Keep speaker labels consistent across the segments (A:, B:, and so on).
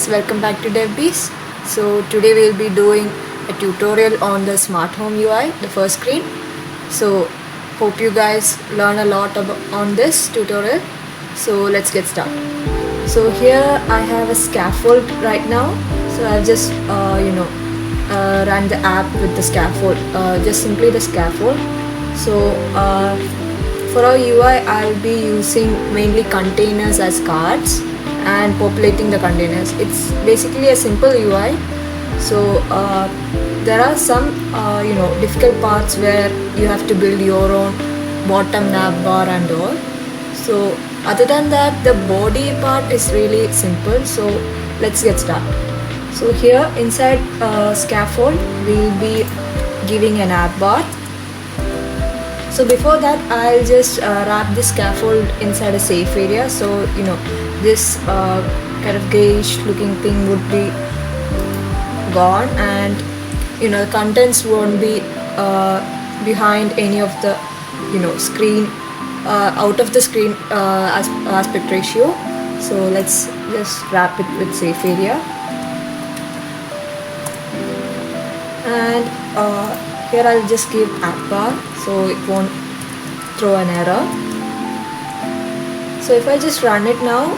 A: guys, welcome back to DevBees. So today we'll be doing a tutorial on the smart home UI, the first screen. So hope you guys learn a lot on this tutorial. So let's get started. So here I have a scaffold right now. So I'll just run the app with the scaffold, just simply the scaffold. So for our UI, I'll be using mainly containers as cards and populating the containers. It's basically a simple UI. So there are some difficult parts where you have to build your own bottom navbar and all. So other than that, the body part is really simple. So let's get started. So here inside scaffold, we'll be giving an navbar. So before that, I'll just wrap this scaffold inside a safe area. So this kind of grayish looking thing would be gone, and the contents won't be behind any of the screen, out of the screen aspect ratio. So let's just wrap it with safe area. And here I'll just give app bar so it won't throw an error. So if I just run it now,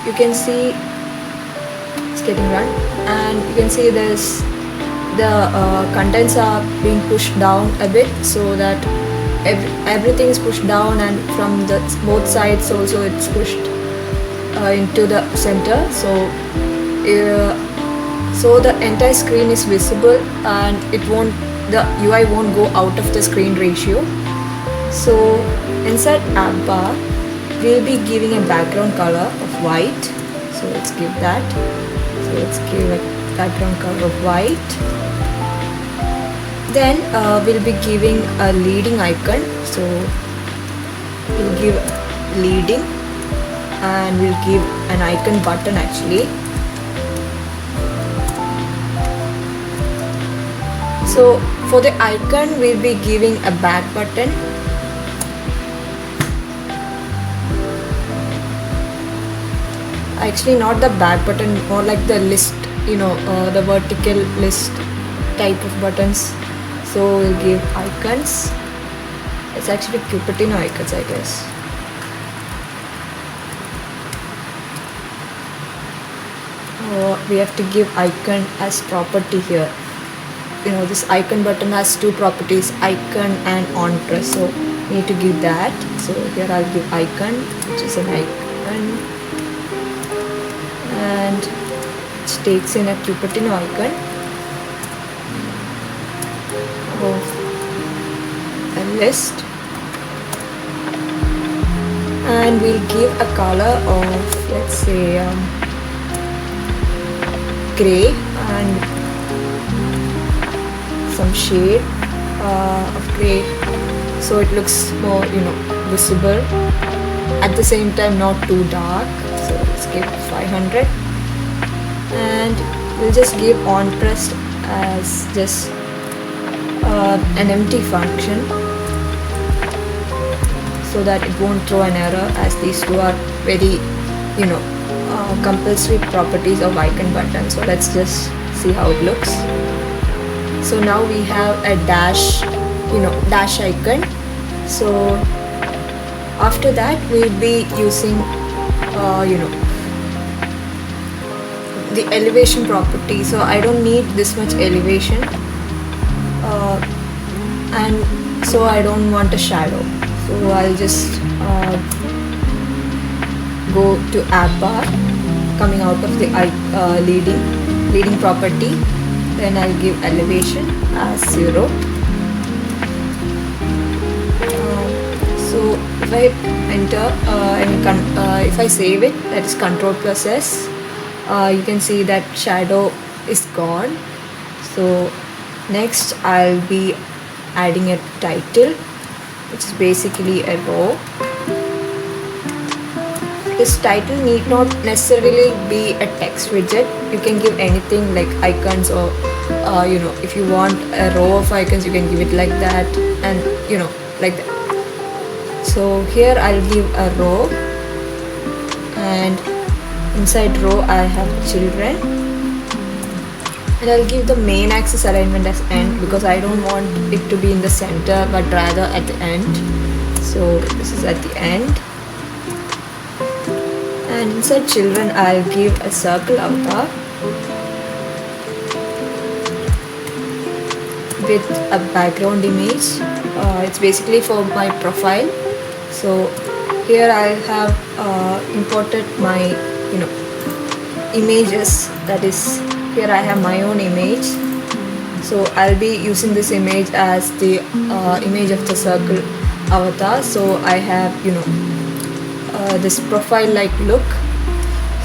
A: you can see it's getting run, and you can see the contents are being pushed down a bit, so that everything is pushed down, and from the both sides also it's pushed into the center. So the entire screen is visible, and the UI won't go out of the screen ratio. So inside app bar, we'll be giving a background color of white. So let's give that. So let's give a background color of white. Then we'll be giving a leading icon. So we'll give leading, and we'll give an icon button actually. So for the icon, we'll be giving a back button. Actually not the back button, more like the list, the vertical list type of buttons. So we'll give icons. It's actually Cupertino icons, I guess. We have to give icon as property here. This icon button has two properties, icon and on press, so we need to give that. So here I'll give icon, which is an icon, and it takes in a Cupertino icon of a list, and we'll give a color of, let's say, gray, and some shade of gray, so it looks more visible, at the same time not too dark. So let's give 500, and we'll just give on pressed as just an empty function, so that it won't throw an error, as these two are very compulsory properties of icon button. So let's just see how it looks. So now we have a dash icon. So after that, we'll be using the elevation property. So I don't need this much elevation, and so I don't want a shadow. So I'll just go to app bar, coming out of the leading property. Then I'll give elevation as 0. So if I enter if I save it, that is Ctrl+S, you can see that shadow is gone. So next I'll be adding a title, which is basically a row. This title need not necessarily be a text widget. You can give anything like icons, or if you want a row of icons, you can give it like that, and like that. So here I'll give a row, and inside row I have children, and I'll give the main axis alignment as end because I don't want it to be in the center but rather at the end. So this is at the end. And inside children I'll give a circle avatar with a background image. It's basically for my profile. So here I have imported my images, that is here I have my own image. So I'll be using this image as the image of the circle avatar. So I have this profile like look.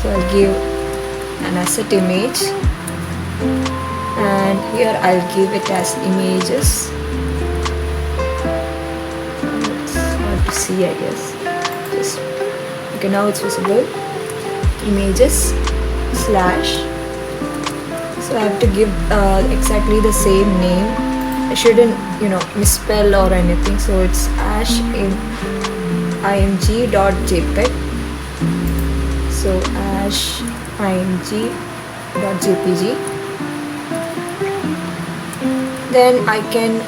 A: So I'll give an asset image, and here I'll give it as images. It's hard to see, I guess. Okay, now it's visible. Images slash. So I have to give exactly the same name. I shouldn't misspell or anything. So it's ash in img.jpg. So ash img.jpg. Then I can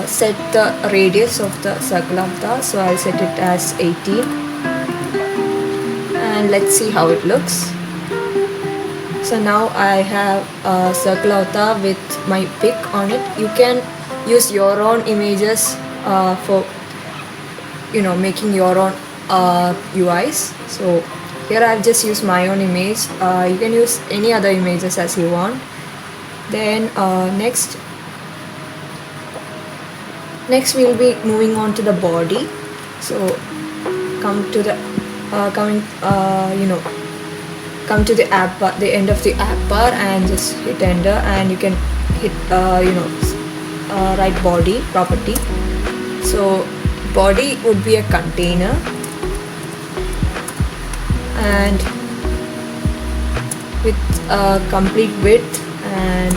A: set the radius of the circle avatar. So I'll set it as 18, and let's see how it looks. So now I have a circle avatar with my pic on it. You can use your own images for making your own UIs. So here I've just used my own image. You can use any other images as you want. Then next we'll be moving on to the body. So come to the come to the app bar, the end of the app bar, and just hit enter, and you can hit write body property. So body would be a container, and with a complete width and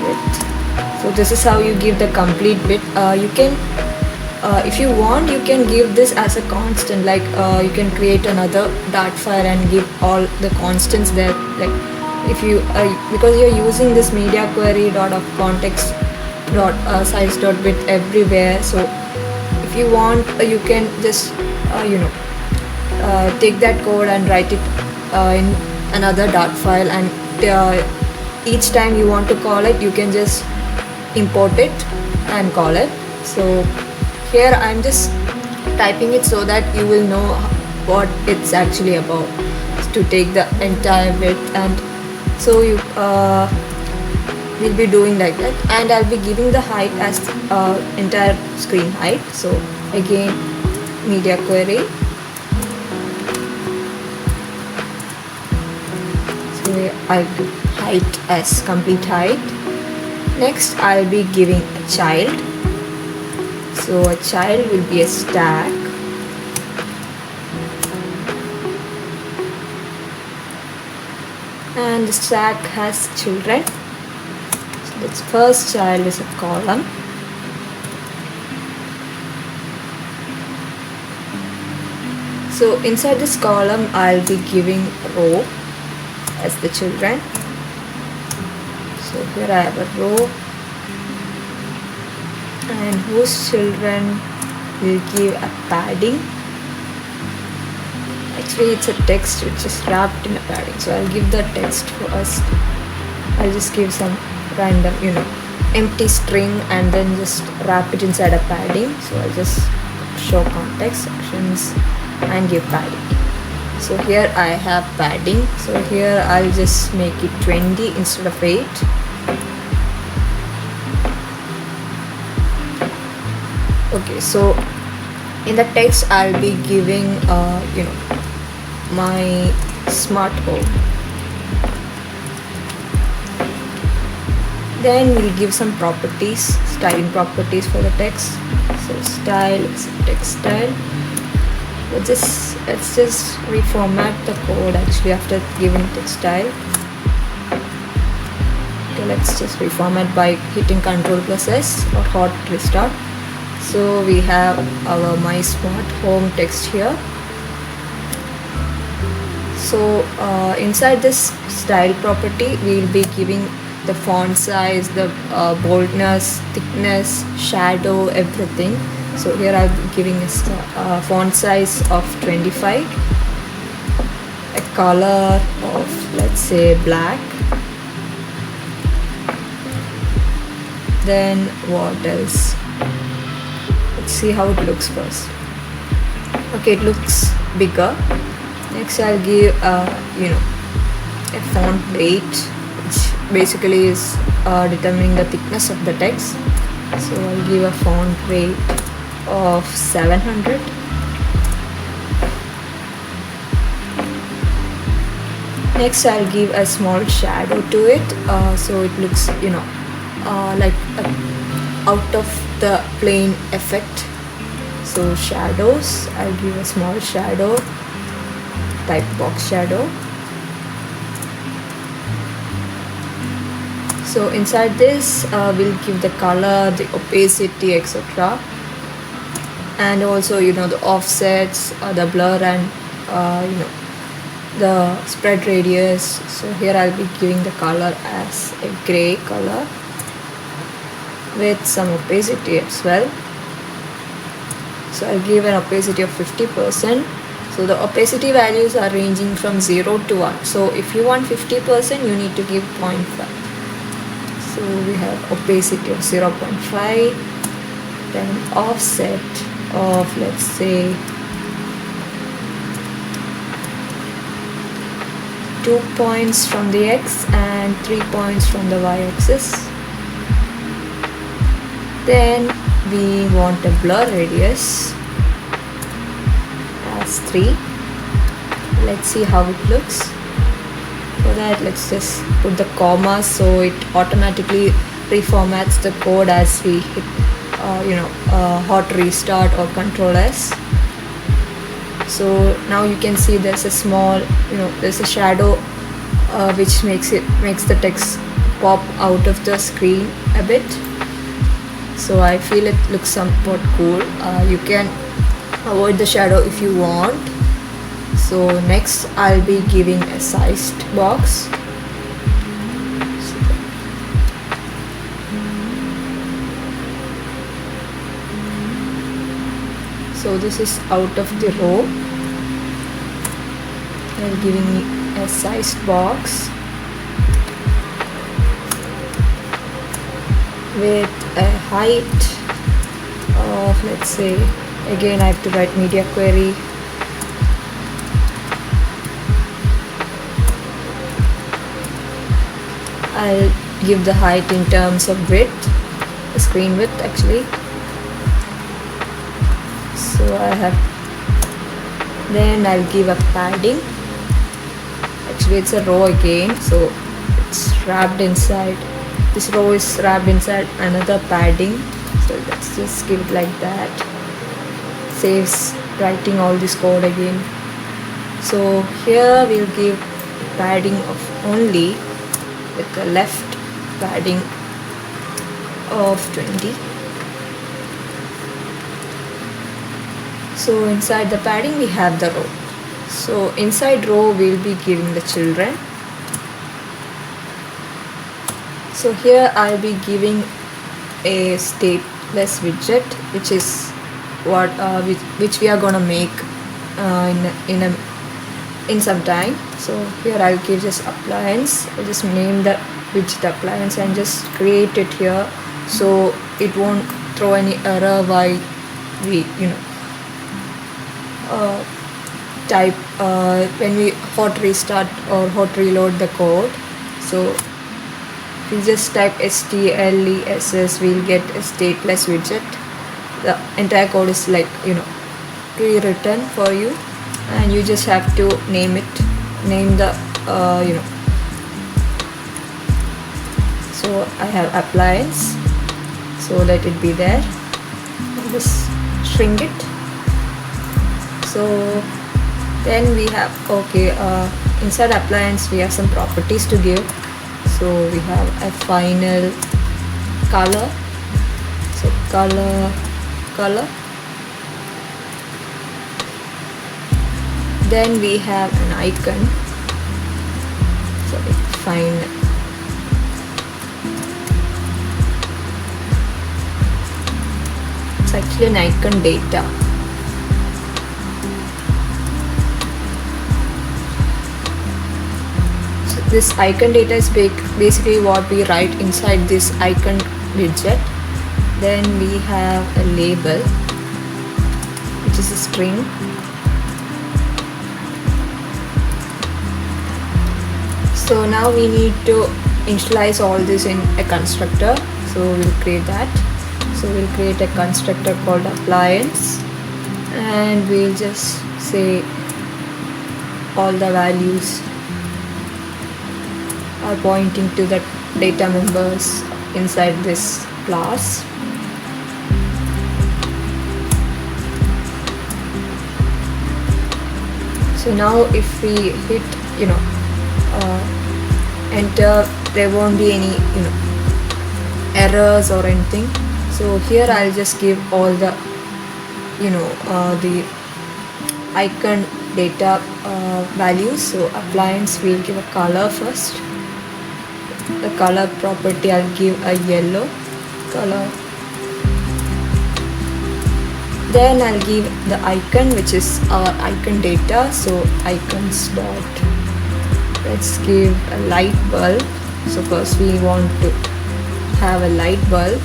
A: width. So this is how you give the complete width. You can if you want, you can give this as a constant, like you can create another dart file and give all the constants there, like if you because you're using this media query dot of context dot size dot width everywhere. So if you want, you can just take that code and write it in another dart file, and each time you want to call it, you can just import it and call it. So here I'm just typing it so that you will know what it's actually about, to take the entire width, and so you will be doing like that. And I'll be giving the height as entire screen height. So again, media query. So I'll do height as complete height. Next I'll be giving a child. So a child will be a stack. And the stack has children. So its first child is a column. So inside this column I'll be giving a row as the children. So here I have a row, and whose children will give a padding. Actually it's a text which is wrapped in a padding, so I'll give the text first. I'll just give some random empty string and then just wrap it inside a padding. So I'll just show context sections and give padding. So here I have padding. So here I'll just make it 20 instead of 8. Okay, so in the text I'll be giving my smart home. Then we'll give some properties, styling properties for the text. So style is text style. Let's just reformat the code actually after giving text style. Okay, let's just reformat by hitting Ctrl+S or hot restart. So we have our my smart home text here. So inside this style property, we will be giving the font size, the boldness, thickness, shadow, everything. So here I'll be giving a font size of 25, a color of, let's say, black. Then what else? Let's see how it looks first. Okay, it looks bigger. Next I'll give a font weight, which basically is determining the thickness of the text. So I'll give a font weight of 700. Next I'll give a small shadow to it, so it looks like out of the plain effect. So shadows, I'll give a small shadow, type box shadow. So inside this we'll give the color, the opacity, etc. And also the offsets, the blur, and the spread radius. So here I'll be giving the color as a gray color with some opacity as well. So I'll give an opacity of 50%. So the opacity values are ranging from 0 to 1. So if you want 50%, you need to give 0.5. So we have opacity of 0.5, then offset of, let's say, 2 points from the x and 3 points from the y-axis. Then we want a blur radius as 3. Let's see how it looks. For that, let's just put the comma so it automatically reformats the code as we hit hot restart or Control S. So now you can see there's a small there's a shadow which makes the text pop out of the screen a bit. So I feel it looks somewhat cool. You can avoid the shadow if you want. So next I'll be giving a sized box. So this is out of the row. I'm giving a sized box with a height of, let's say, again I have to write media query. I'll give the height in terms of width, the screen width actually. So I have, then I'll give a padding. Actually it's a row again, so it's wrapped inside, this row is wrapped inside another padding. So let's just give it like that. Saves writing all this code again. So here we'll give padding of only, with the left padding of 20. So inside the padding we have the row. So inside row we'll be giving the children. So here I'll be giving a stateless widget, which is what which we are gonna make in some time. So here I'll give this appliance. I'll just name the widget appliance and just create it here, so it won't throw any error while we type when we hot restart or hot reload the code. So we just type STLESS, we'll get a stateless widget. The entire code is like pre-written for you, and you just have to name the so I have appliance, so let it be there. I'll just shrink it. So then we have inside appliance we have some properties to give. So we have a final color, so color color. Then we have an icon. Sorry, fine. It's actually an icon data. So this icon data is basically what we write inside this icon widget. Then we have a label, which is a string. So now we need to initialize all this in a constructor. So we'll create that. So we'll create a constructor called appliance, and we'll just say all the values are pointing to the data members inside this class. So now if we hit enter, there won't be any errors or anything. So here I'll just give all the the icon data values. So appliance, we'll give a color first. The color property, I'll give a yellow color. Then I'll give the icon, which is our icon data. So icons dot, let's give a light bulb. So first we want to have a light bulb.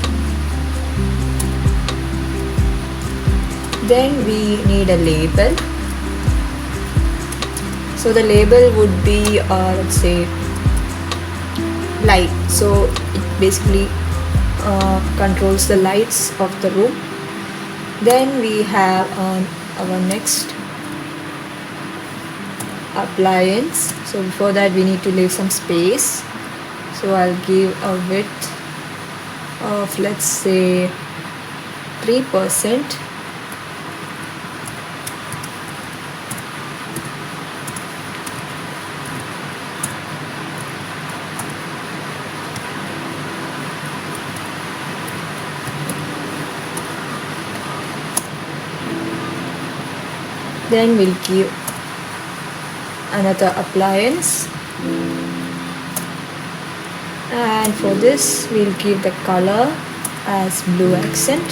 A: Then we need a label. So the label would be let's say light. So it basically controls the lights of the room. Then we have our next appliance. So before that we need to leave some space. So I'll give a width of, let's say, 3%. Then we'll give another appliance, and for this we'll give the color as blue accent.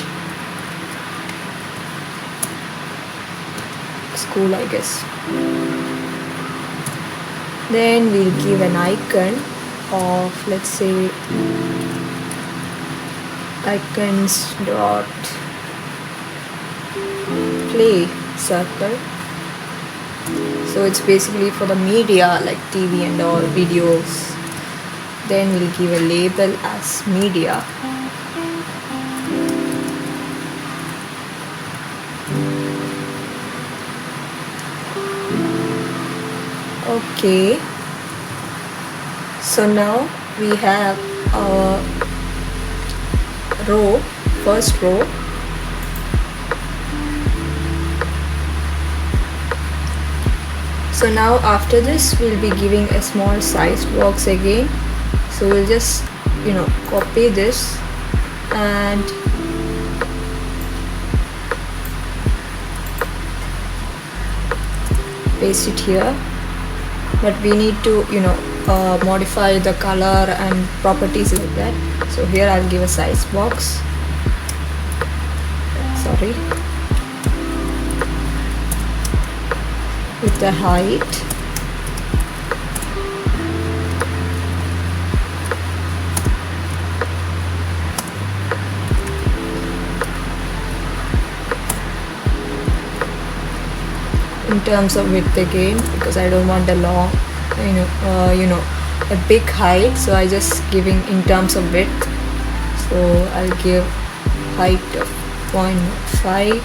A: It's cool, I guess. Then we'll give an icon of, let's say, icons dot play circle. So it's basically for the media like TV and all videos. Then we'll give a label as media. Okay, so now we have our row, first row. So now after this we'll be giving a small size box again. So we'll just copy this and paste it here, but we need to modify the color and properties like that. So here I'll give a size box, sorry, with the height. In terms of width again, because I don't want a long, a big height, so I just giving in terms of width. So I'll give height of 0.5,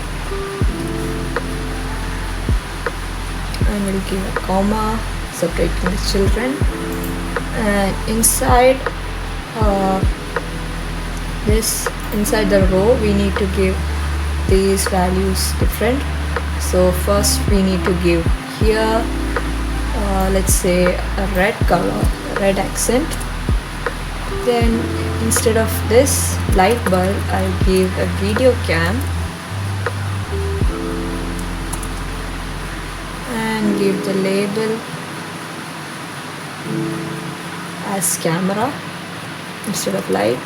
A: and we'll give a comma separating the children. And inside inside the row we need to give these values different. So first we need to give here let's say a red color, red accent. Then instead of this light bulb, I'll give a video cam. will give the label as camera instead of light.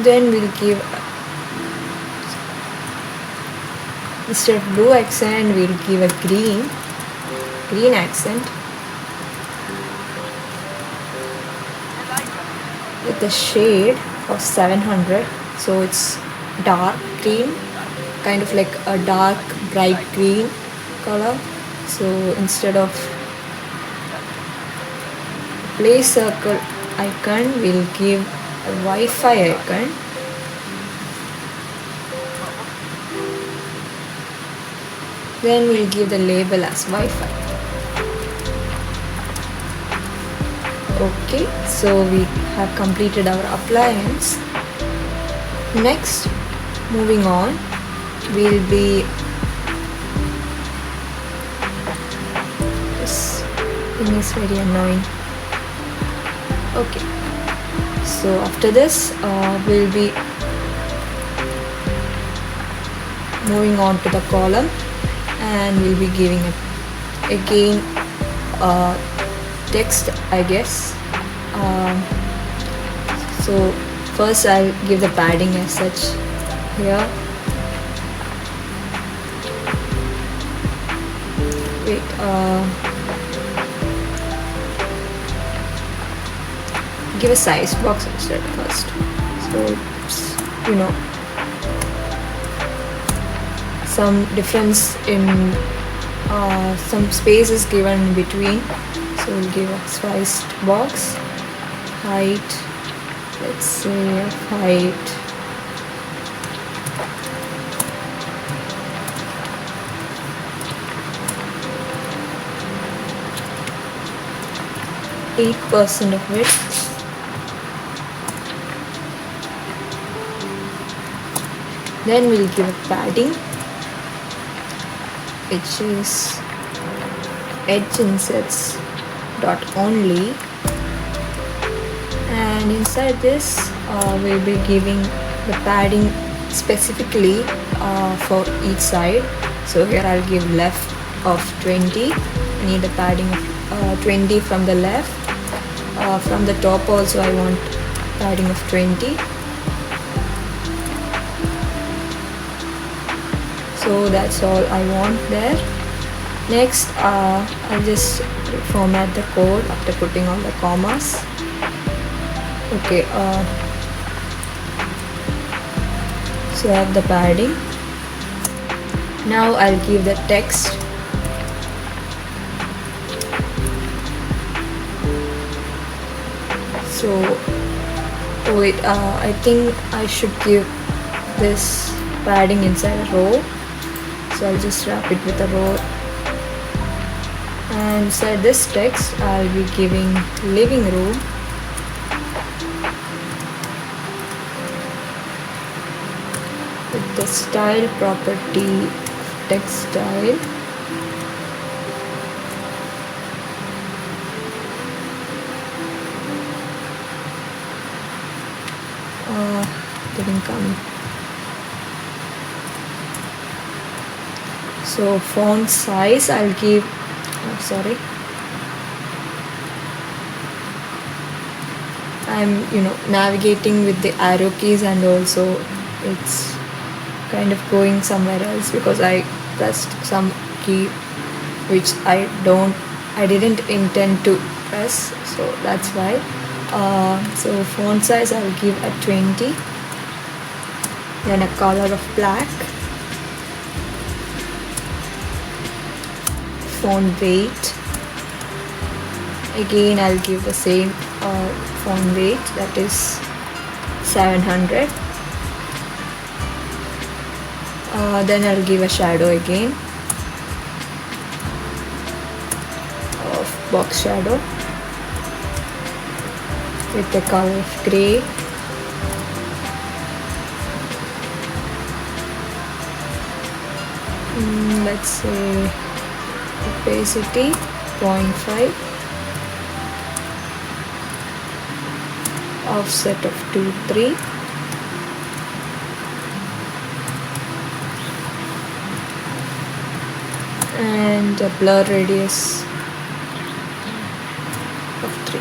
A: Then we'll give, instead of blue accent, we'll give a green accent with the shade of 700. So it's dark green, kind of like a dark bright green color. So instead of play circle icon, we'll give a Wi-Fi icon. Then we'll give the label as Wi-Fi. Okay, so we have completed our appliance. Next, moving on, we'll be, this thing is very annoying. Okay, so after this we'll be moving on to the column, and we'll be giving it again text, I guess. So first I'll give the padding as such here. Wait, give a size box instead first. So it's, you know, some difference in some space is given in between. So we'll give a sized box. Height, let's say height 8% of width. Then we'll give a padding, which is edge insets dot only, and inside this we'll be giving the padding specifically for each side. So here I'll give left of 20. I need a padding of 20 from the left. From the top also I want padding of 20. So that's all I want there. Next I'll just format the code after putting all the commas. Okay, so I have the padding. Now I'll give the text. So wait, I think I should give this padding inside a row. So I'll just wrap it with a row. And inside this text I'll be giving living room. With the style property text style. Didn't come. So font size I'll give, I'm navigating with the arrow keys, and also it's kind of going somewhere else because I pressed some key which I didn't intend to press, so that's why. So font size I'll give a 20. Then a color of black. Font weight, again I'll give the same font weight, that is 700. Then I'll give a shadow again of box shadow with the color of grey. Let's say opacity 0.5, offset of 2, 3, and a blur radius of 3.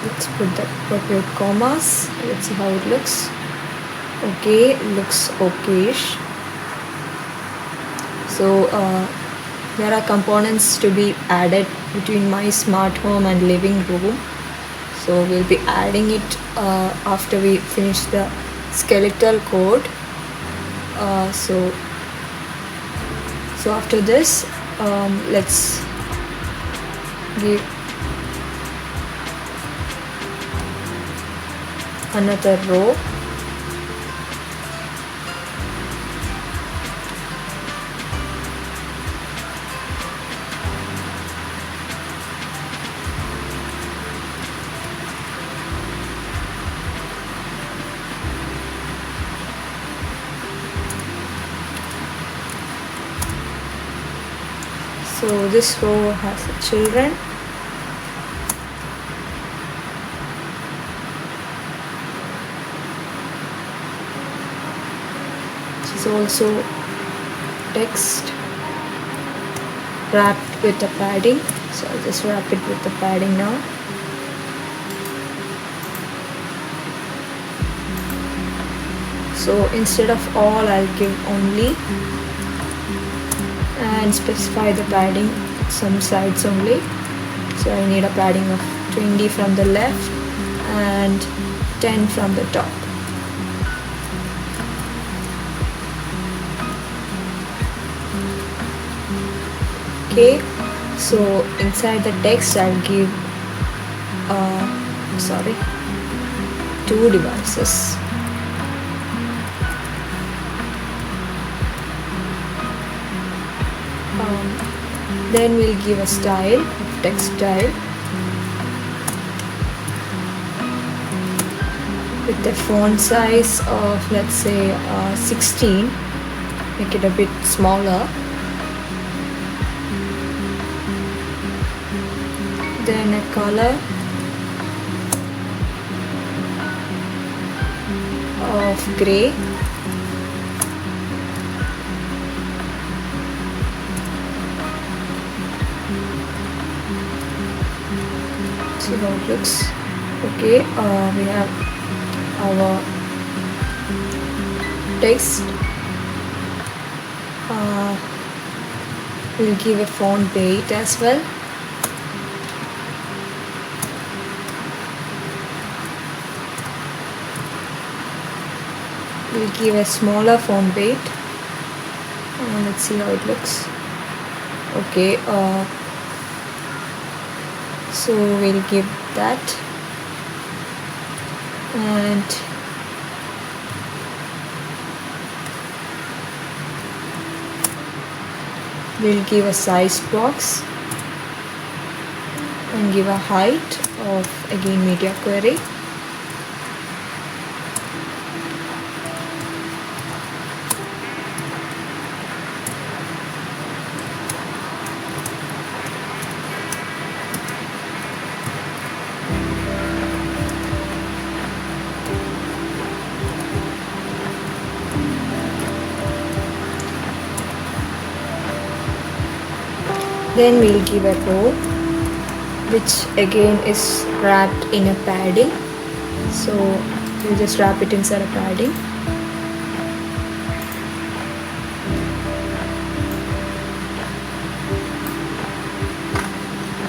A: Let's put the appropriate commas. Let's see how it looks. Okay, looks okayish. So there are components to be added between my smart home and living room. So we'll be adding it after we finish the skeletal code. So after this, let's give another row. So this row has the children. This is also text wrapped with the padding. So I'll just wrap it with the padding now. So instead of all, I'll give only, and specify the padding some sides only. So I need a padding of 20 from the left and 10 from the top. Okay, so inside the text I'll give 2 devices. Then we'll give a style, text style, with the font size of, let's say, 16. Make it a bit smaller. Then a color of gray. See how it looks. Okay, we have our text. We'll give a font weight as well. We'll give a smaller font weight. Let's see how it looks. Okay, so we'll give that, and we'll give a size box and give a height of, again, media query. Then we'll give a row, which again is wrapped in a padding. So we'll just wrap it inside a padding.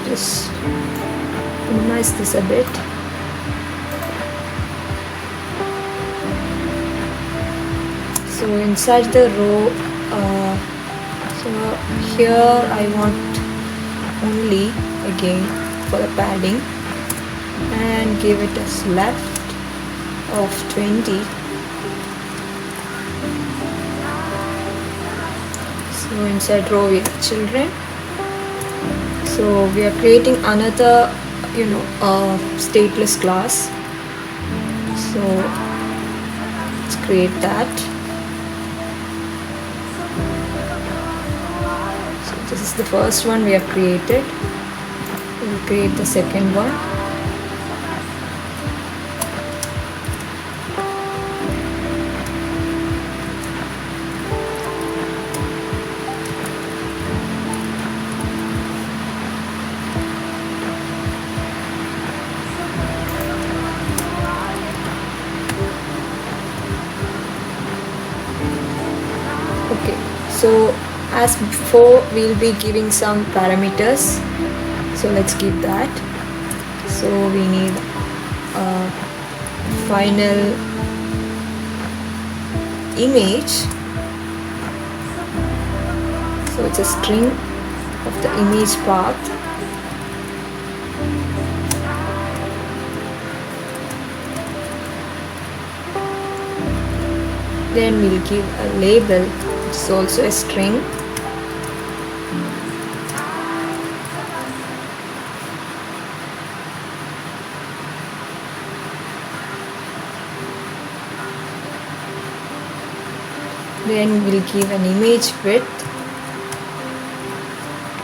A: Just minimize this a bit. So inside the row, so here I want only, again, for the padding, and give it as left of 20. So inside row we have children. So we are creating another, stateless class. So let's create that. This is the first one we have created. We'll create the second one. So as before, we'll be giving some parameters, so let's keep that. So we need a final image, so it's a string of the image path. Then we'll give a label, which is also a string. Then we'll give an image width.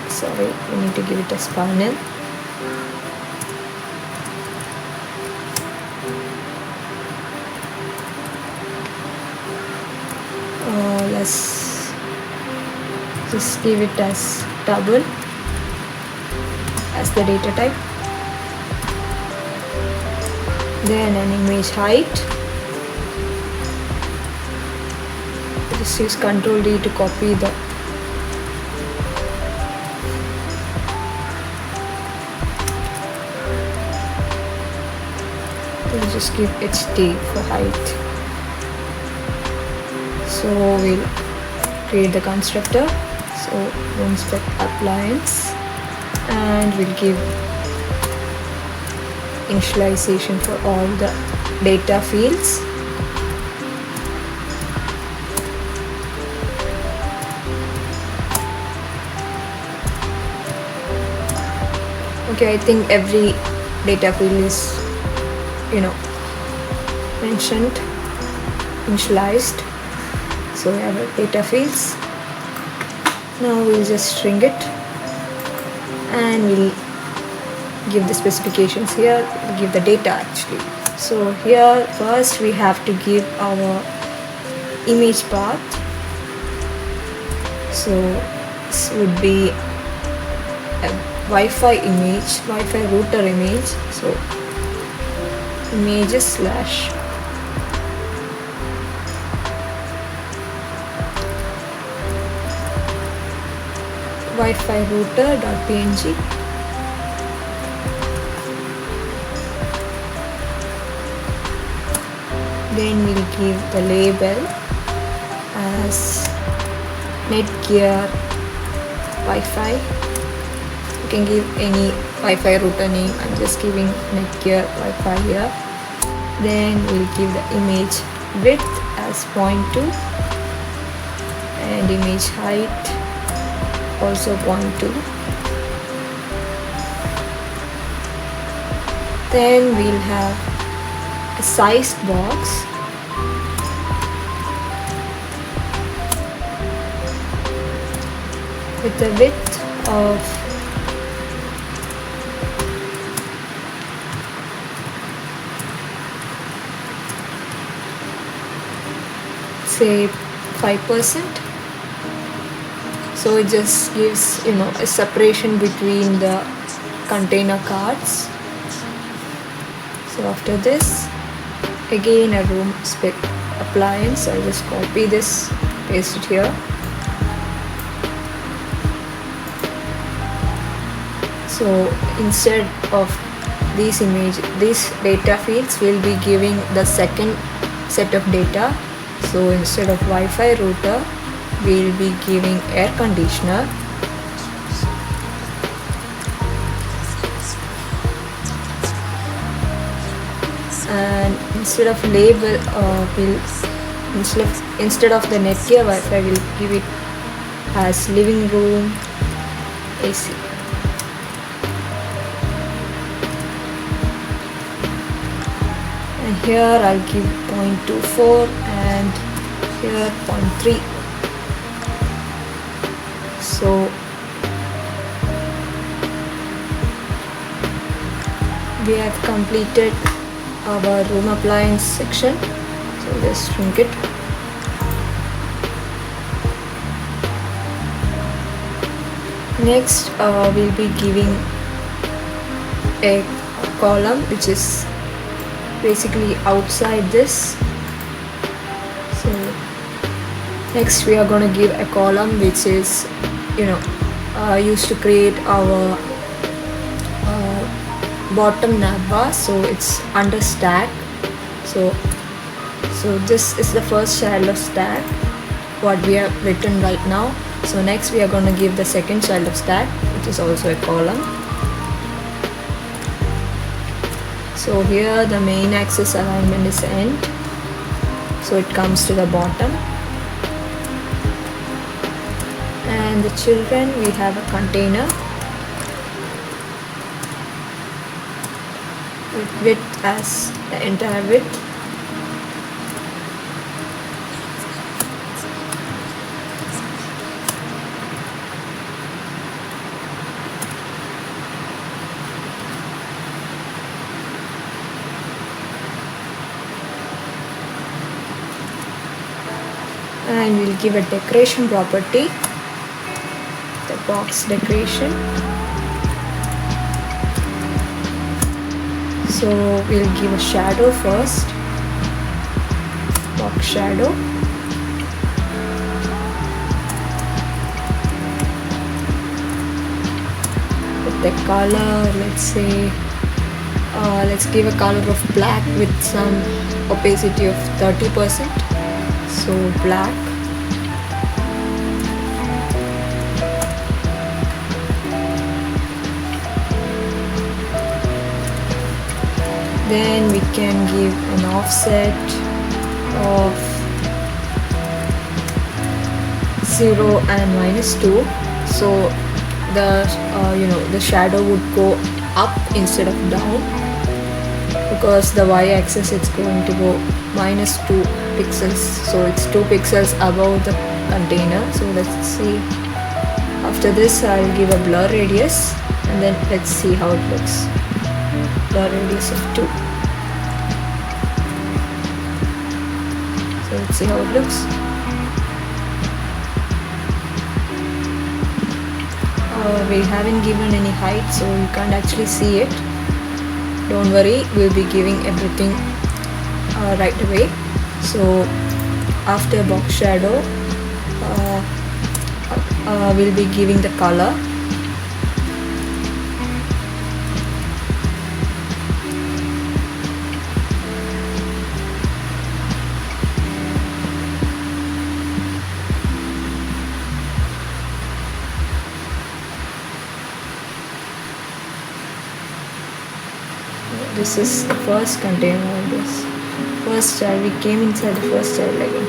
A: Sorry, we need to give it a spinal. Let's just give it as double as the data type. Then an image height. Just use Ctrl D to copy the we'll just give HD for height. So we'll create the constructor. So we'll inspect appliance and we'll give initialization for all the data fields. Okay, I think every data field is, mentioned, initialized. So we have our data fields. Now we'll just string it and we'll give the specifications here. We'll give the data actually. So here first we have to give our image path. So this would be a Wi-Fi image, Wi-Fi router image. So images slash Wi-Fi router.png. Then we'll give the label as Netgear Wi-Fi. You can give any Wi-Fi router name. I'm just giving Netgear Wi-Fi here. Then we'll give the image width as 0.2 and image height also 0.2. Then we'll have a size box with a width of say 5%. So it just gives a separation between the container cards. So after this, again a room spec appliance. I'll just copy this, paste it here. So instead of these data fields, we'll be giving the second set of data. So instead of Wi-Fi router, we'll be giving air conditioner. And instead of label, instead of the Netgear Wi-Fi, we'll give it as living room AC. And here I'll give 0.24 and here 0.3. So we have completed our room appliance section. So just shrink it. Next we'll be giving a column which is basically outside this. So Next we are going to give a column which is used to create our bottom navbar, so it's under stack. So this is the first child of stack what we have written right now. So next we are going to give the second child of stack, which is also a column. So here the main axis alignment is end, so it comes to the bottom. And the children, we have a container with width as the entire width. And we'll give a decoration property, the box decoration. So we'll give a shadow first, box shadow. With the color, let's give a color of black with some opacity of 30%. So black. Then we can give an offset of 0 and -2. So the shadow would go up instead of down, because the y-axis it's going to go -2 pixels, so it's 2 pixels above the container. So let's see. After this I'll give a blur radius, and then let's see how it looks. Blur radius of 2. So let's see how it looks. We haven't given any height, so you can't actually see it. Don't worry, we'll be giving everything right away. So after box shadow, we'll be giving the color. This is the first container of this first child. We came inside the first child again.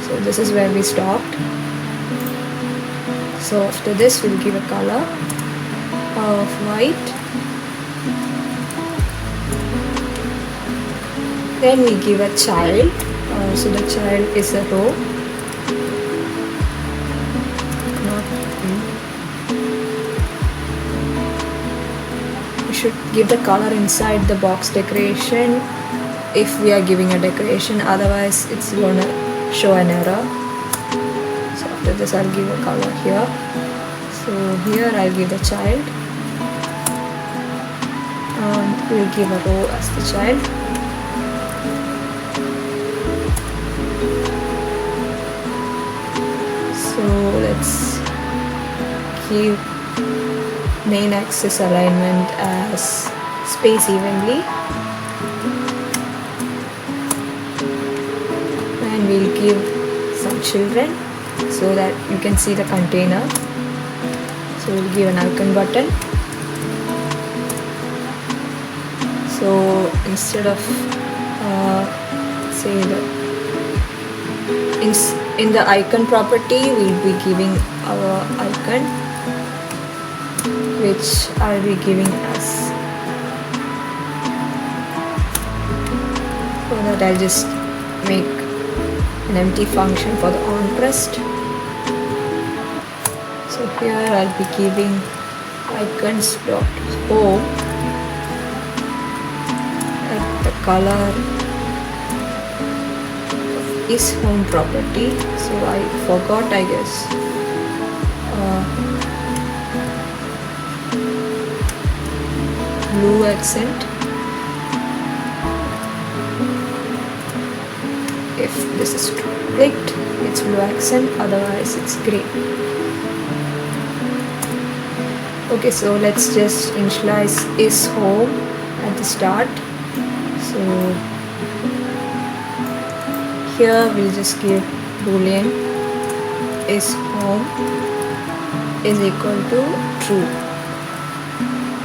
A: So this is where we stopped. So after this we'll give a color of white. Then we give a child. So the child is a row. Should give the color inside the box decoration if we are giving a decoration, otherwise it's gonna show an error. So after this I'll give a color here. So here I'll give the child, and we'll give a row as the child. So let's give main axis alignment as space evenly, and we'll give some children so that you can see the container. So we'll give an icon button. So instead of in the icon property, we'll be giving our icon, which I'll be giving as, so that I'll just make an empty function for the on pressed. So here I'll be giving icons.home at the color is home property. So I forgot, I guess. Blue accent. if this is clicked, it's blue accent, otherwise it's grey. Okay, so let's just initialize is home at the start. So here we'll just give boolean is home is equal to true.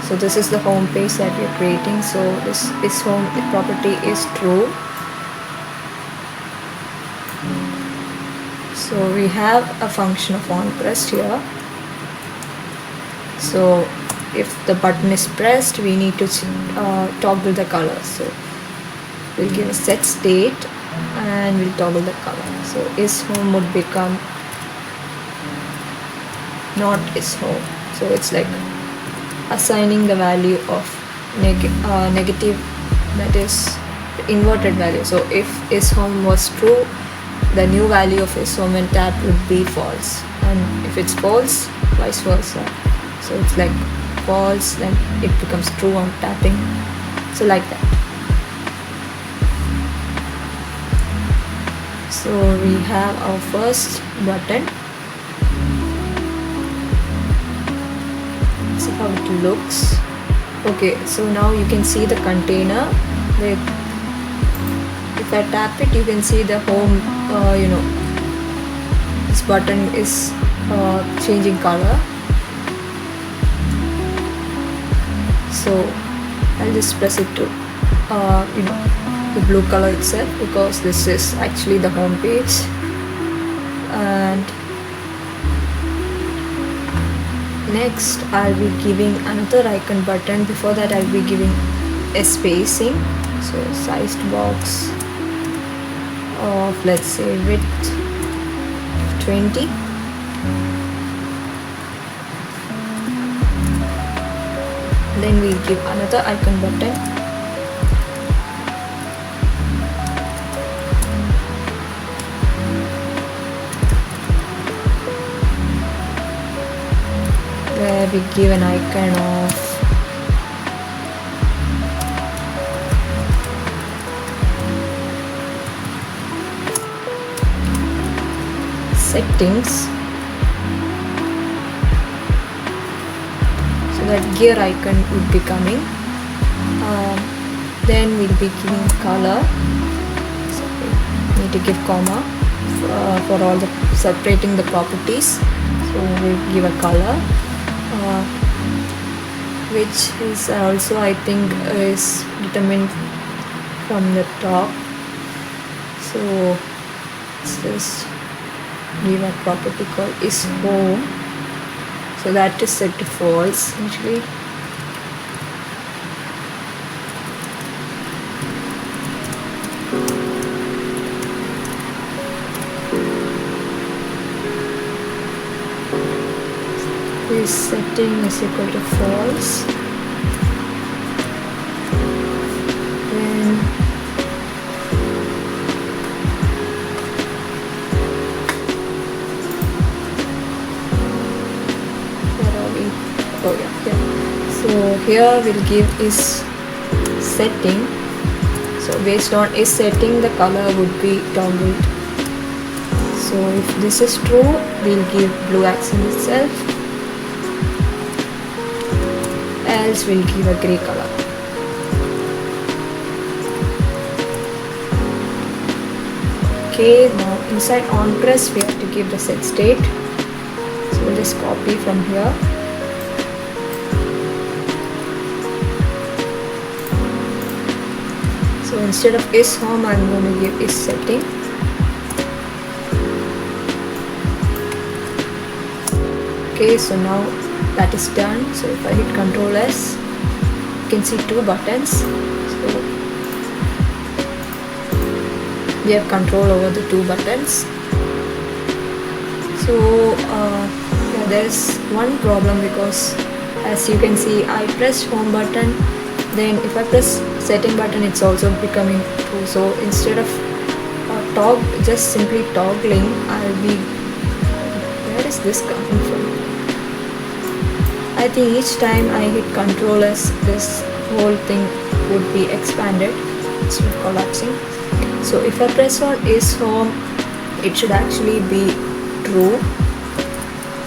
A: So this is the home page that we are creating. So this is home property is true. So we have a function of on pressed here. So if the button is pressed, we need to toggle the color. So we'll give a set state and we'll toggle the color. So is home would become not is home. So it's like assigning the value of negative, that is inverted value. So if is home was true, the new value of is home when tapped would be false, and if it's false, vice versa. So it's like false, then it becomes true on tapping. So like that. So we have our first button. See how it looks. Okay, so now you can see the container with, if I tap it, you can see the home, this button is changing color. So I'll just press it to the blue color itself, because this is actually the home page. And next I'll be giving another icon button. Before that I'll be giving a spacing. So sized box of, let's say, width 20. Then we'll give another icon button. Where we give an icon of settings. So that gear icon would be coming. Then we'll be giving color. So we need to give comma for all the separating the properties. So we'll give a color, which is also, I think, is determined from the top. So let's just give a property called is home. So that is set to false actually. This setting is equal to false. Then where are we? Oh yeah. So here we'll give is setting. So based on is setting, the color would be toggled. So if this is true, we'll give blue accent itself. Else we'll give a grey color. Okay, now inside on press we have to give the set state. So we'll just copy from here. So instead of is home, I'm going to give is setting. Okay, so now that is done. So if I hit Ctrl S, you can see two buttons. So we have control over the two buttons. So yeah, there's one problem, because as you can see, I pressed home button, then if I press setting button, it's also becoming true. So instead of just simply toggling, I'll be, where is this coming from? I think each time I hit Ctrl S, this whole thing would be expanded instead of collapsing. So if I press on is home, it should actually be true,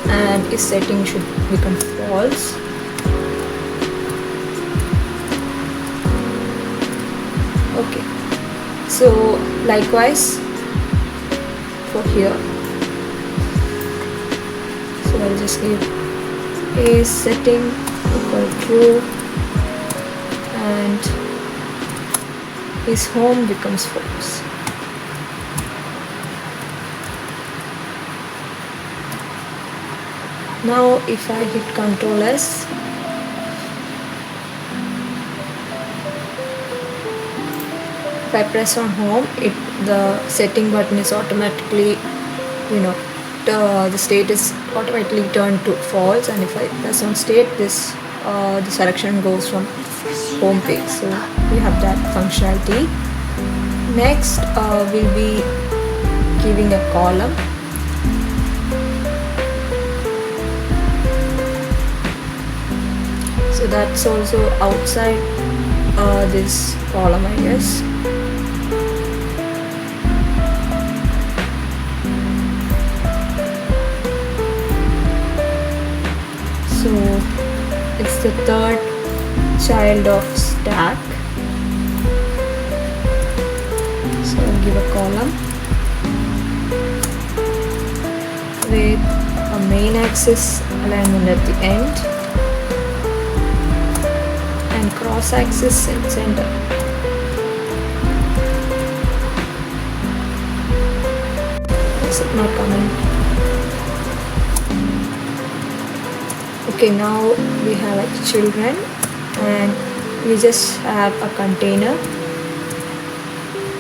A: and is setting should become false. Okay, so likewise for here, so I'll just give is setting equal true and his home becomes false. Now if I hit Ctrl S, if I press on home, the setting button is automatically, the state is automatically turned to false, and if I press on state, this the selection goes from home page. So we have that functionality. Next we'll be giving a column. So that's also outside this column, I guess. So it's the third child of stack. So I'll give a column with a main axis alignment at the end and cross axis in center. Is it not coming? Okay, now we have like children, and we just have a container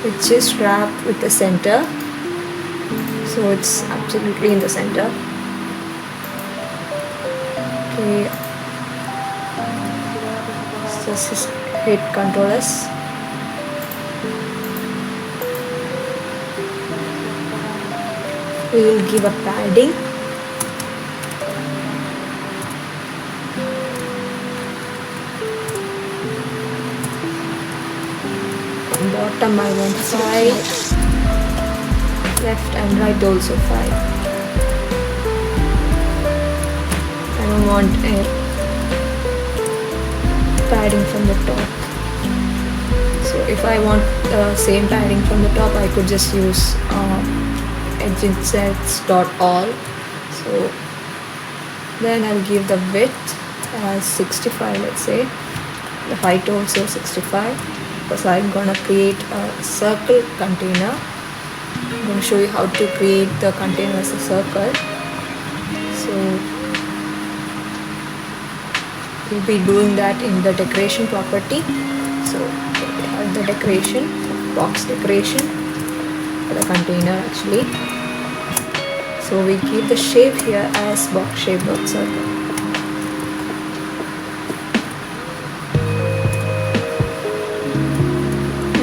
A: which is wrapped with the center, so it's absolutely in the center. Okay, so just hit Ctrl S. We will give a padding. Bottom I want 5, left and right also 5. I don't want a padding from the top. So if I want the same padding from the top, I could just use edgeinsets.all. So then I'll give the width as 65, let's say, the height also 65. Because I'm gonna create a circle container. I'm going to show you how to create the container as a circle. So we'll be doing that in the decoration property. So we have the decoration, box decoration for the container actually. So we keep the shape here as box shape dot circle.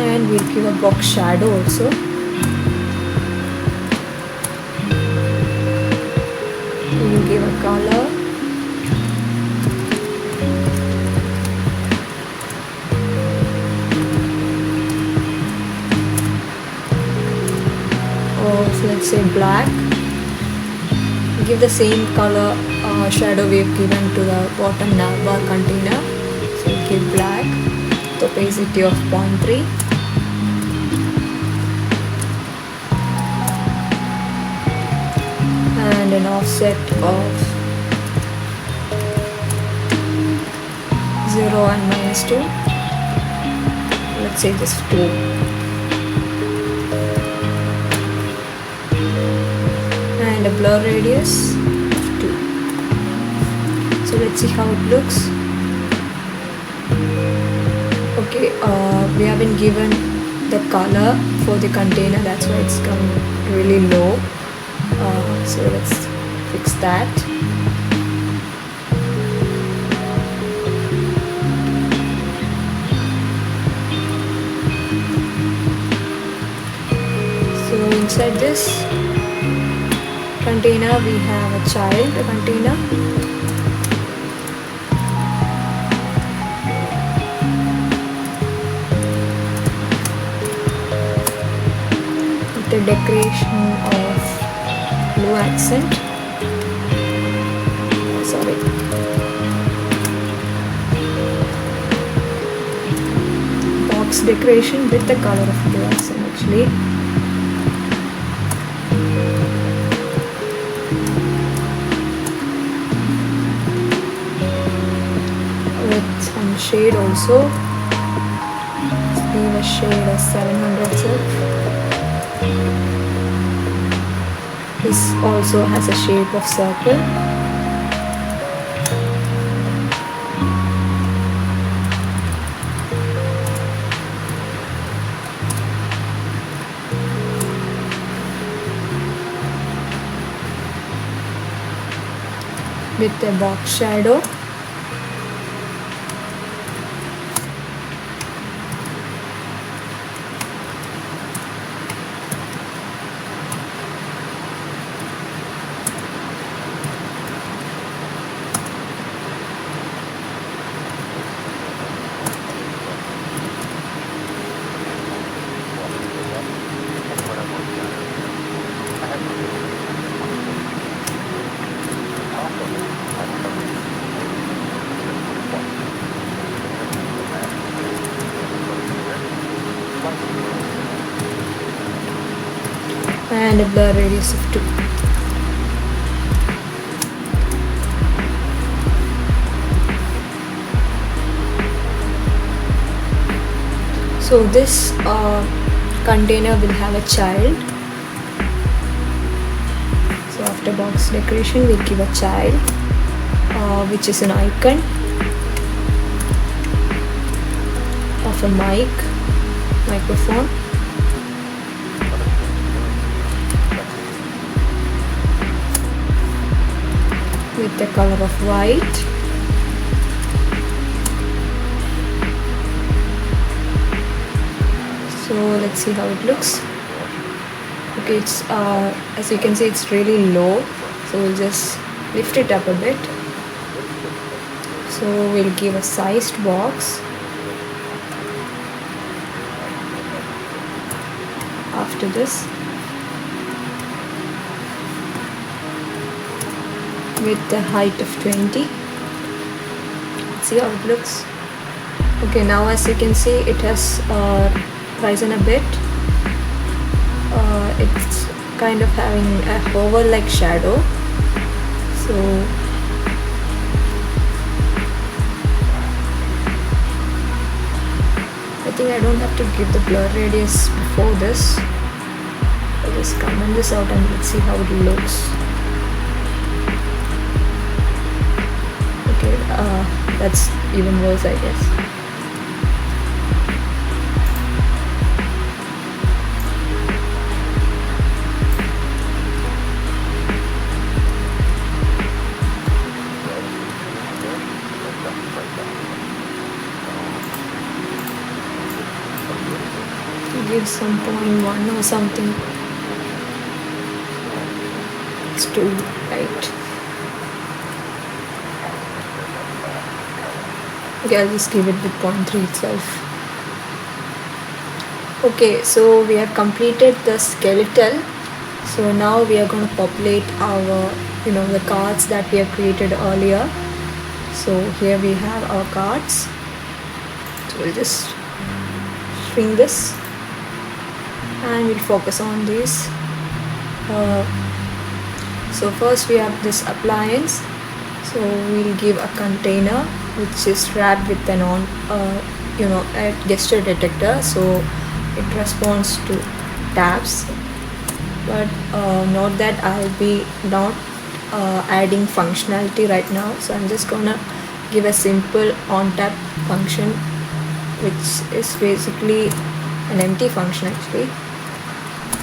A: And we'll give a box shadow also. We will give a color. Or so let's say black. Give the same color shadow we've given to the bottom navbar container. So give black with opacity of 0.3. And an offset of 0 and -2. Let's say just 2. And a blur radius 2. So let's see how it looks. Okay, we haven't given the color for the container, that's why it's coming really low. So let's fix that. So inside this container we have a child container. a decoration of blue accent. Sorry. Box decoration with the color of blue accent actually. With some shade also. Let's give a shade of 700 silk. This also has a shape of circle. With the box shadow. And a blur radius of 2. So this container will have a child. So after box decoration we'll give a child, which is an icon of a microphone. With the color of white. So let's see how it looks. Okay, it's as you can see it's really low, so we'll just lift it up a bit. So we'll give a sized box. After this, with the height of 20. Let's see how it looks. Okay, now as you can see it has risen a bit. It's kind of having a hover like shadow. So I think I don't have to give the blur radius before this. I'll just comment this out and let's see how it looks. That's even worse, I guess. Give some 0.1 or something. It's too light. Okay, I'll just give it with 0.3 itself. Okay, so we have completed the skeletal. So now we are going to populate our, the cards that we have created earlier. So here we have our cards. So we'll just shrink this and we'll focus on these. So first we have this appliance. So we'll give a container which is wrapped with an a gesture detector, so it responds to taps. But note that I'll be not adding functionality right now, so I'm just gonna give a simple on tap function, which is basically an empty function actually.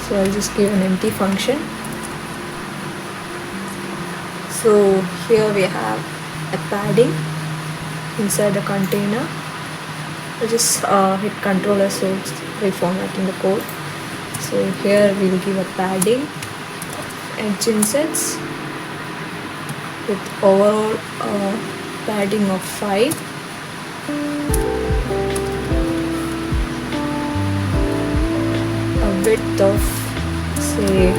A: So I'll just give an empty function. So here we have a padding inside the container. I'll just hit Ctrl+, so it's reformatting the code. So here we'll give a padding, edge insets with overall padding of 5. A width of say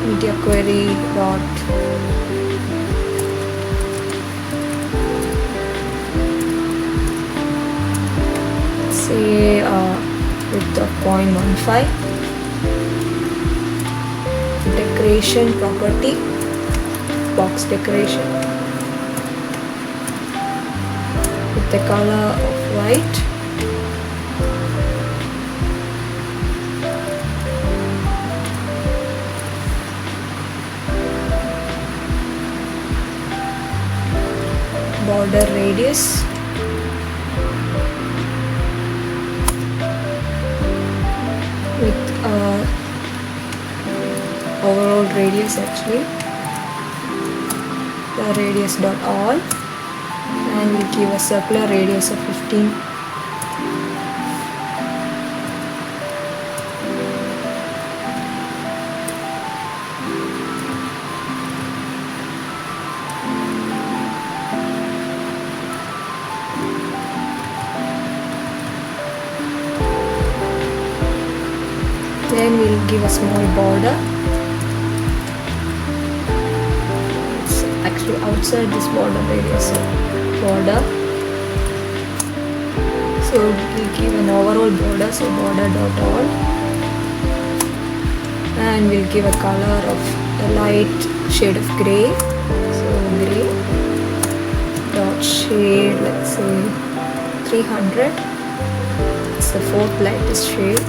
A: media query dot say width of 0.15, decoration property, box decoration with the color of white, border radius, with overall radius actually, the radius dot all, and we'll give a circular radius of 15. Then we'll give a small border. It's actually outside this border radius border. So we'll give an overall border, so border dot all, and we'll give a color of a light shade of grey. So grey dot shade, let's say 300. It's the fourth lightest shade.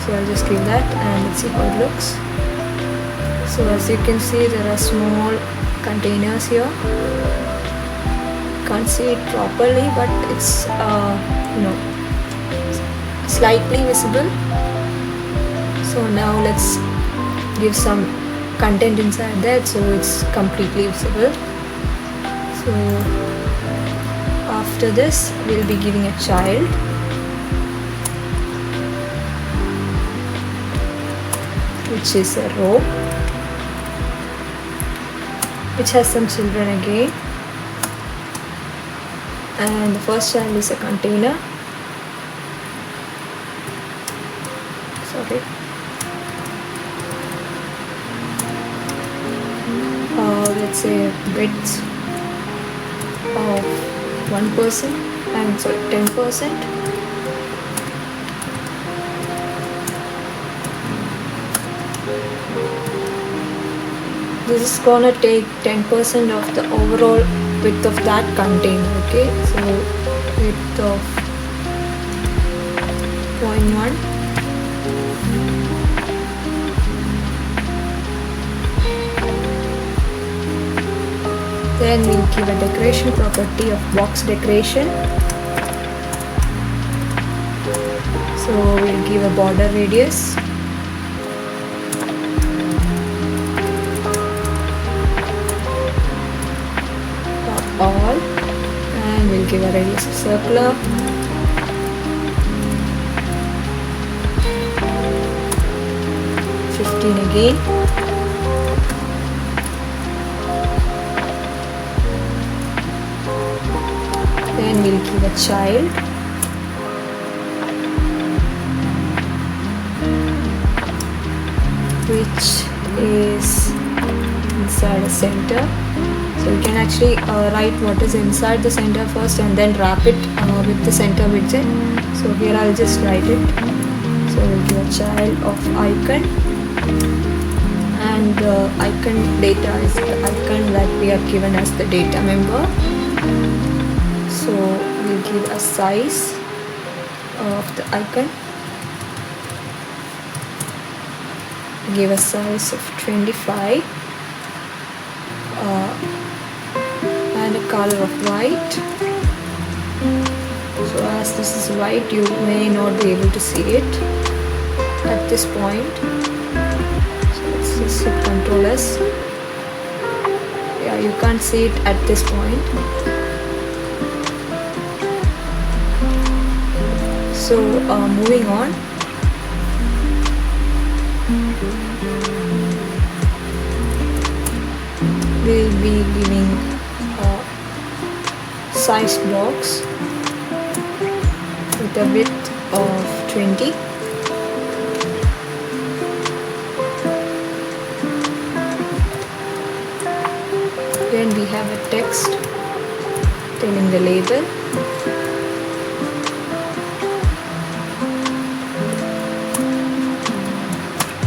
A: So I'll just give that and let's see how it looks. So as you can see, there are small containers here. Can't see it properly, but it's slightly visible. So now let's give some content inside that so it's completely visible. So after this, we'll be giving a child. Which is a row, which has some children again, and the first child is a container. Sorry. Let's say width of 1%. I'm sorry, 10%. This is gonna take 10% of the overall width of that container, okay? So width of 0.1. Then we'll give a decoration property of box decoration. So we'll give a border radius. All, and we'll give a radius of circular, again, then we'll give a child, which is inside a center. So you can actually write what is inside the center first and then wrap it with the center widget. So here I'll just write it. So we'll give a child of icon, and the icon data is the icon that we have given as the data member. So we'll give a size of the icon. Give a size of 25. And a color of white. So as this is white, you may not be able to see it at this point. So let's just hit Ctrl S. Yeah, you can't see it at this point. So moving on. We'll be giving a sized box with a width of 20 Then we have a text telling the label.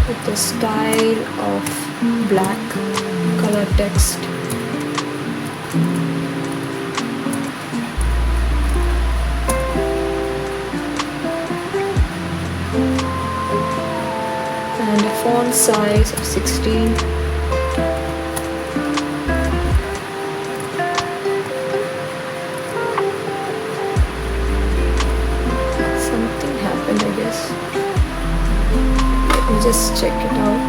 A: With the style of black color text. And a font size of 16. Something happened, I guess. Let me just check it out.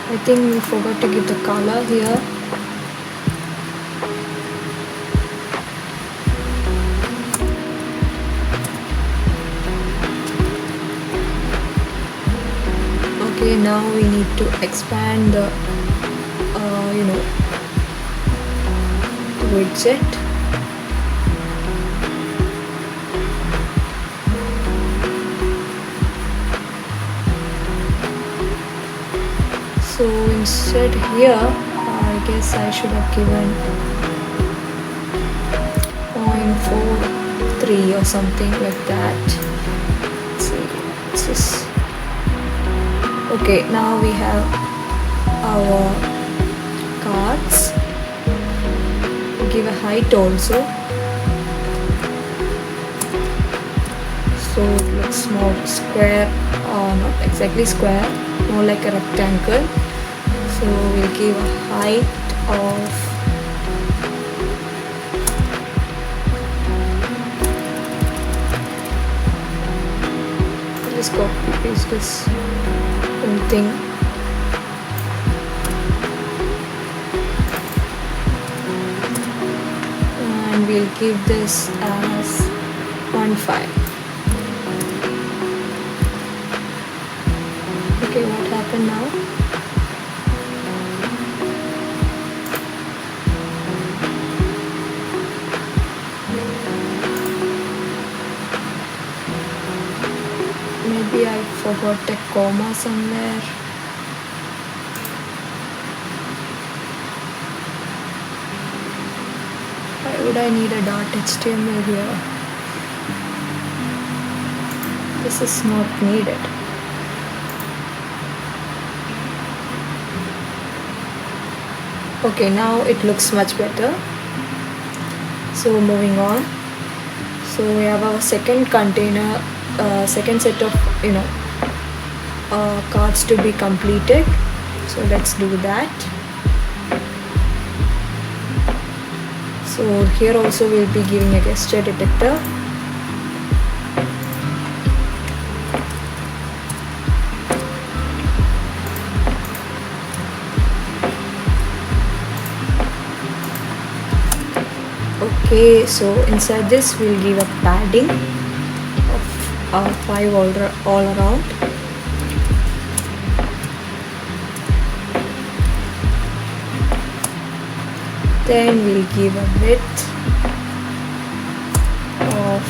A: I think we forgot to give the color here. Okay, now we need to expand the widget. So instead here, I guess I should have given 0.43 or something like that. Let's see, what's this? Okay, now we have our cards. Give a height also. So it looks more square, or not exactly square, more like a rectangle. So we'll give a height of just copy paste this whole thing. And we'll give this as 1.5. Okay, what happened now? Maybe I forgot a comma somewhere. Why would I need a .html here? This is not needed. Okay, now it looks much better. So moving on. So we have our second container, second set of cards to be completed. So let's do that. So here also we'll be giving a gesture detector. Okay, so inside this we'll give a padding of 5 all around. Then we'll give a width of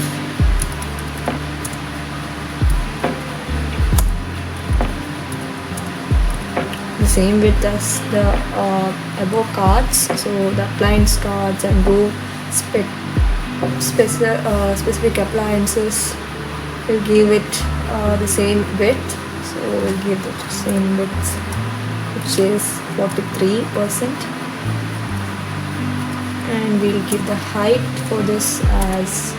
A: the same width as the above cards. So the appliance cards and row specific appliances, we'll give it the same width. So we'll give the same width, which is 43%. And we'll give the height for this as,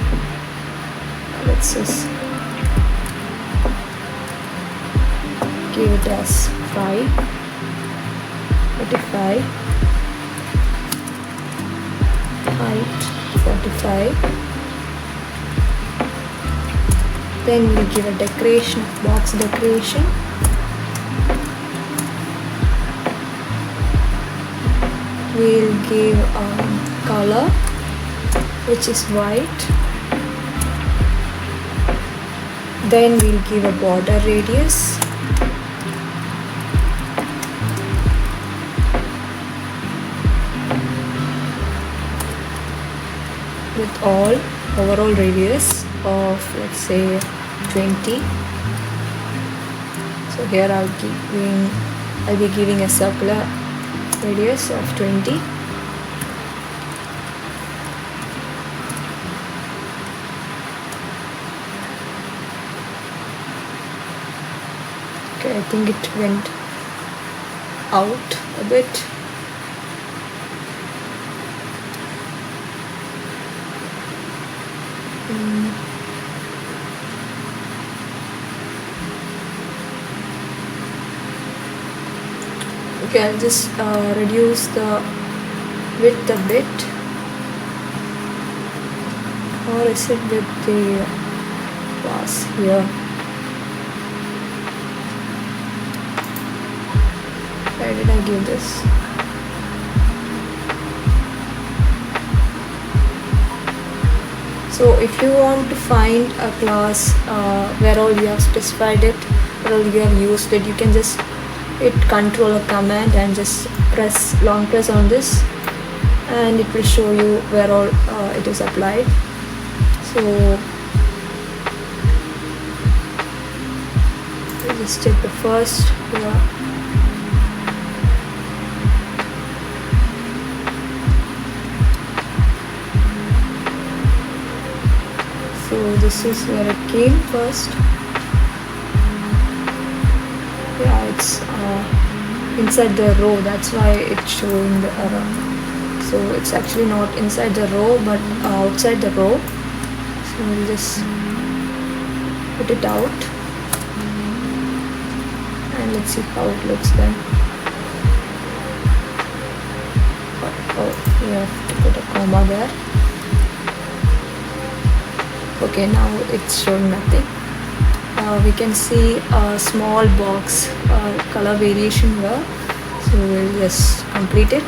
A: let's just give it as 5. 45, height 45. Then we give a decoration, box decoration. We'll give color, which is white. Then we'll give a border radius. With overall radius of, let's say, 20. So here I'll be giving a circular radius of 20. Okay, I think it went out a bit. Okay, I'll just reduce the width a bit, or is it with the pass here? Where did I give this? So if you want to find a class where all you have specified it, where all you have used it, you can just hit Control or Command and just long press on this, and it will show you where all it is applied. So I'll just take the first here. So this is where it came first. Yeah, it's inside the row, that's why it's showing the error. So it's actually not inside the row but outside the row. So we'll just put it out and let's see how it looks then. Oh, we have to put a comma there. Okay, now it's showing nothing. We can see a small box color variation here, so we'll just complete it.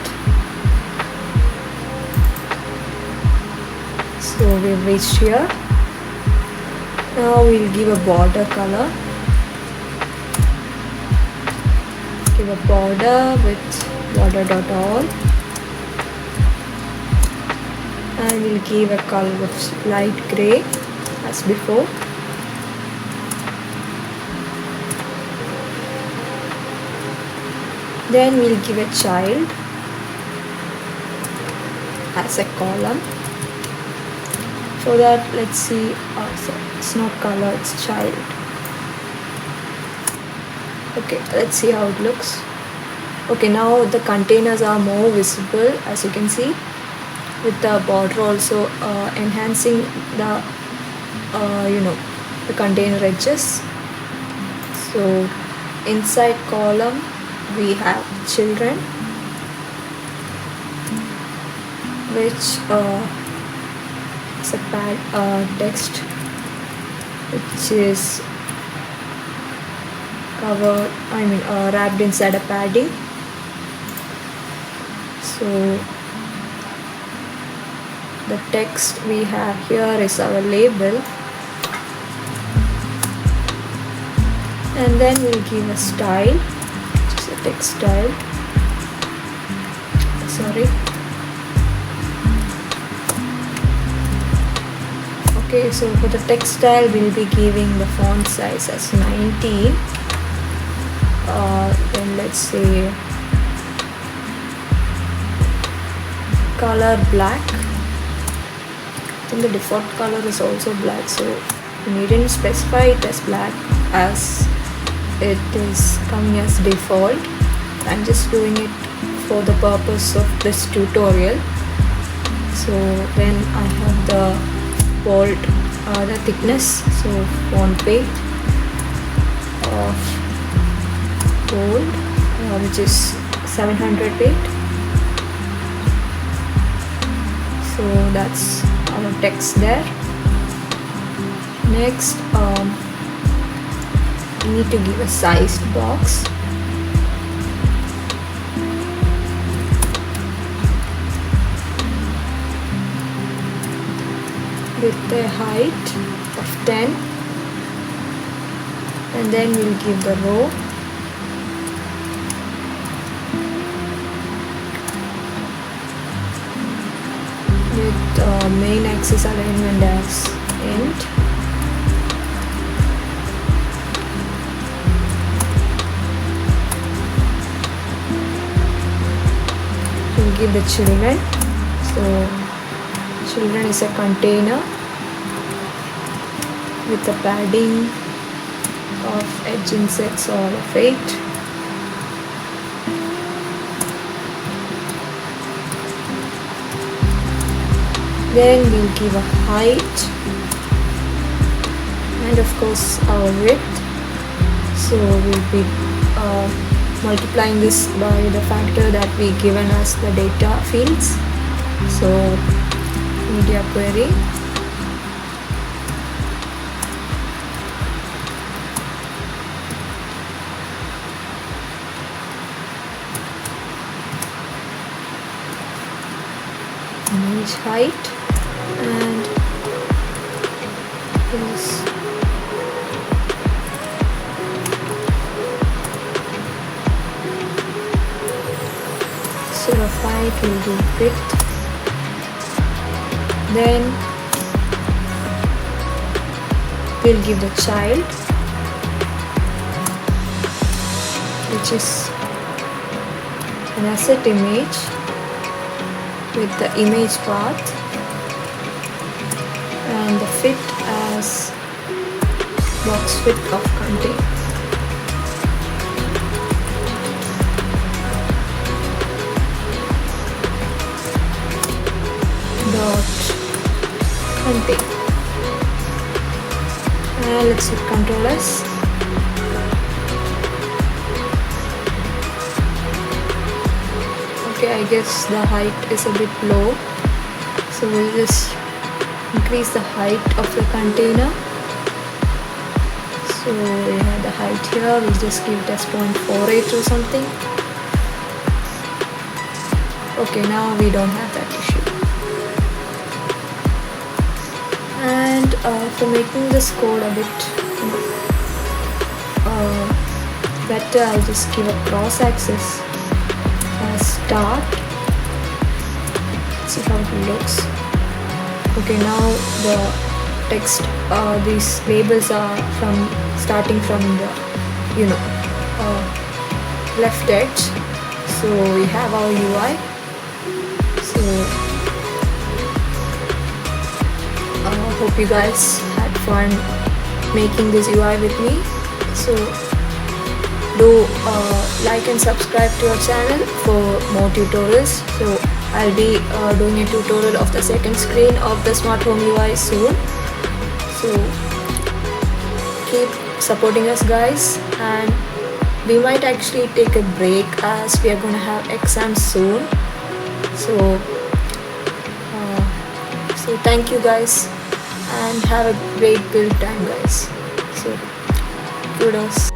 A: So we've reached here. Now we'll give a border color. Give a border with border.all, and we'll give a color of light gray as before. Then we'll give a child as a column. For that, let's see, so it's not color, it's child. Okay, let's see how it looks. Okay, now the containers are more visible, as you can see, with the border also enhancing the the container edges. So inside column we have children, which is a text which is covered, wrapped inside a padding. So the text we have here is our label, and then we'll give a style, which is a text style. Sorry. Okay, so for the text style we'll be giving the font size as 19. Then let's say color black. I think the default color is also black, so you needn't specify it as black as it is coming as default. I'm just doing it for the purpose of this tutorial. So then I have the bold, the thickness, so font weight of bold, which is 700 weight. So that's our text there. Next, we need to give a sized box. With a height of 10, and then we'll give the row. With main axis alignment as end. We'll give the children. So children is a container with a padding of edge insets or of 8. Then we'll give a height and of course our width. So we'll be multiplying this by the factor that we given us the data fields. So media query. Image height and this sort of height will do width. Then we'll give the child, which is an asset image with the image path and the fit as box width of contain. Dot contain. And let's hit Ctrl S. Okay, I guess the height is a bit low, so we'll just increase the height of the container. So we have the height here, we'll just give it as 0.48 or something. Okay, now we don't have that issue. And for making this code a bit better, I'll just give a cross axis as start. Let's see how it looks. Okay, now the text, these labels are starting from the left edge. So we have our UI. So hope you guys had fun making this UI with me. So do like and subscribe to our channel for more tutorials. So I'll be doing a tutorial of the second screen of the smart home UI soon. So keep supporting us, guys, and we might actually take a break as we are going to have exams soon. So thank you guys and have a great build time, guys. So kudos.